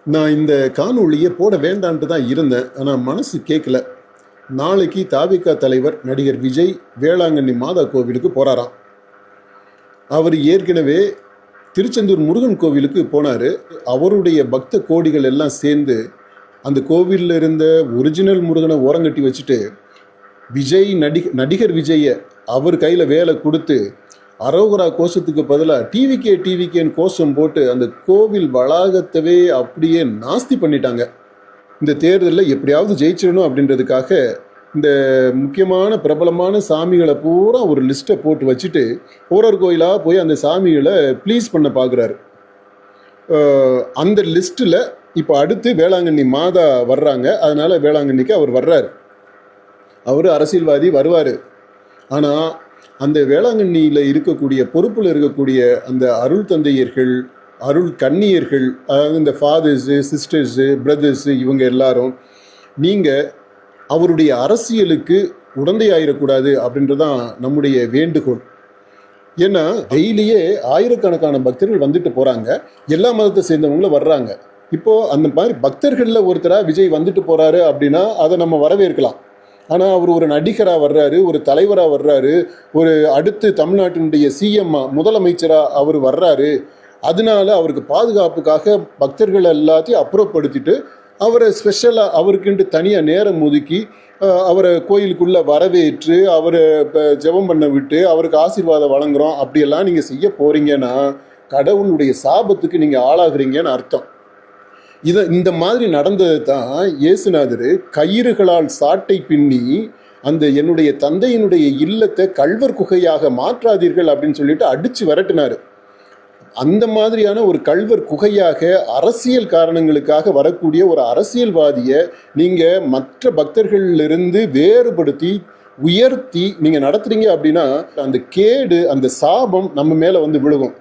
நான் இந்த காணொளியை போட வேண்டான்ட்டு தான் இருந்தேன். ஆனால் மனசு கேட்கல. நாளைக்கு தாவிக தலைவர் நடிகர் விஜய் வேளாங்கண்ணி மாதா கோவிலுக்கு போகிறாராம். அவர் ஏற்கனவே திருச்செந்தூர் முருகன் கோவிலுக்கு போனார். அவருடைய பக்த கோடிகள் எல்லாம் சேர்ந்து அந்த கோவிலில் இருந்த ஒரிஜினல் முருகனை ஓரங்கட்டி வச்சுட்டு விஜய் நடிகர் விஜயை அவர் கையில் வேலை கொடுத்து அரோகரா கோஷத்துக்கு பதிலாக டிவிகேன்னு கோஷம் போட்டு அந்த கோவில் வளாகத்தவே அப்படியே நாஸ்தி பண்ணிட்டாங்க. இந்த தேர்தலில் எப்படியாவது ஜெயிச்சிடணும் அப்படின்றதுக்காக இந்த முக்கியமான பிரபலமான சாமிகளை பூரா ஒரு லிஸ்ட்டை போட்டு வச்சுட்டு ஒரு கோயிலாக போய் அந்த சாமிகளை ப்ளீஸ் பண்ண பார்க்குறாரு. அந்த லிஸ்ட்டில் இப்போ அடுத்து வேளாங்கண்ணி மாதா வர்றாங்க. அதனால் வேளாங்கண்ணிக்கு அவர் வர்றாரு. அவர் அரசியல்வாதி வருவார். ஆனால் அந்த வேளாங்கண்ணியில் இருக்கக்கூடிய பொறுப்பில் இருக்கக்கூடிய அந்த அருள் தந்தையர்கள், அருள் கன்னியர்கள், அதாவது இந்த ஃபாதர்ஸு, சிஸ்டர்ஸு, பிரதர்ஸு, இவங்க எல்லாரும் நீங்கள் அவருடைய அரசியலுக்கு உடந்தையாயிடக்கூடாது அப்படின்றதான் நம்முடைய வேண்டுகோள். ஏன்னா டெய்லியே ஆயிரக்கணக்கான பக்தர்கள் வந்துட்டு போகிறாங்க. எல்லா மதத்தை சேர்ந்தவங்களும் வர்றாங்க. இப்போது அந்த மாதிரி பக்தர்களில் ஒருத்தராக விஜய் வந்துட்டு போகிறாரு அப்படின்னா அதை நம்ம வரவேற்கலாம். ஆனால் அவர் ஒரு நடிகராக வர்றாரு, ஒரு தலைவராக வர்றாரு, ஒரு அடுத்து தமிழ்நாட்டினுடைய சிஎம் முதலமைச்சராக அவர் வர்றாரு. அதனால அவருக்கு பாதுகாப்புக்காக பக்தர்கள் எல்லாத்தையும் அப்புறப்படுத்திட்டு அவரை ஸ்பெஷலாக அவருக்குன்ட்டு தனியாக நேரம் ஒதுக்கி அவரை கோயிலுக்குள்ளே வரவேற்று அவரை ஜெபம் பண்ண விட்டு அவருக்கு ஆசீர்வாதம் வழங்குறோம் அப்படியெல்லாம் நீங்கள் செய்ய போகிறீங்கன்னா கடவுளுடைய சாபத்துக்கு நீங்கள் ஆளாகிறீங்கன்னு அர்த்தம். இந்த மாதிரி நடந்தது தான் இயேசுநாதர் கயிறுகளால் சாட்டை பின்னி அந்த என்னுடைய தந்தையினுடைய இல்லத்தை கள்வர் குகையாக மாற்றாதீர்கள் அப்படின்னு சொல்லிட்டு அடித்து விரட்டினார். அந்த மாதிரியான ஒரு கள்வர் குகையாக அரசியல் காரணங்களுக்காக வரக்கூடிய ஒரு அரசியல்வாதியை நீங்கள் மற்ற பக்தர்களிலிருந்து வேறுபடுத்தி உயர்த்தி நீங்கள் நடத்துறீங்க அப்படின்னா அந்த கேடு, அந்த சாபம் நம்ம மேலே வந்து விழுகும்.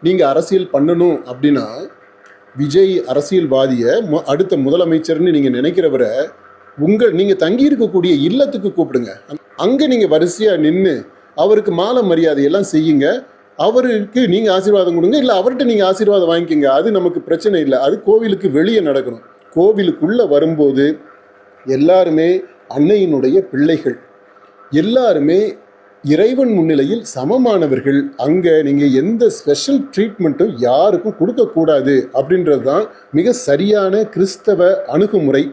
நீங்கள் அரசியல் பண்ணணும் அப்படின்னா விஜய் அரசியல்வாதியை அடுத்த முதலமைச்சர்னு நீங்கள் நினைக்கிறவரை நீங்கள் தங்கி இருக்கக்கூடிய இல்லத்துக்கு கூப்பிடுங்க. அங்கே நீங்கள் வரிசையாக நின்று அவருக்கு மாலை மரியாதையெல்லாம் செய்யுங்க. அவருக்கு நீங்கள் ஆசீர்வாதம் கொடுங்க, இல்லை அவர்கிட்ட நீங்கள் ஆசீர்வாதம் வாங்கிக்கோங்க. அது நமக்கு பிரச்சனை இல்லை. அது கோவிலுக்கு வெளியே நடக்கணும். கோவிலுக்குள்ளே வரும்போது எல்லாருமே அன்னையினுடைய பிள்ளைகள், எல்லாருமே இறைவன் முன்னிலையில் சமமானவர்கள். அங்கே நீங்கள் எந்த ஸ்பெஷல் ட்ரீட்மெண்ட்டும் யாருக்கும் கொடுக்கக்கூடாது அப்படின்றது தான் மிக சரியான கிறிஸ்தவ அணுகுமுறை.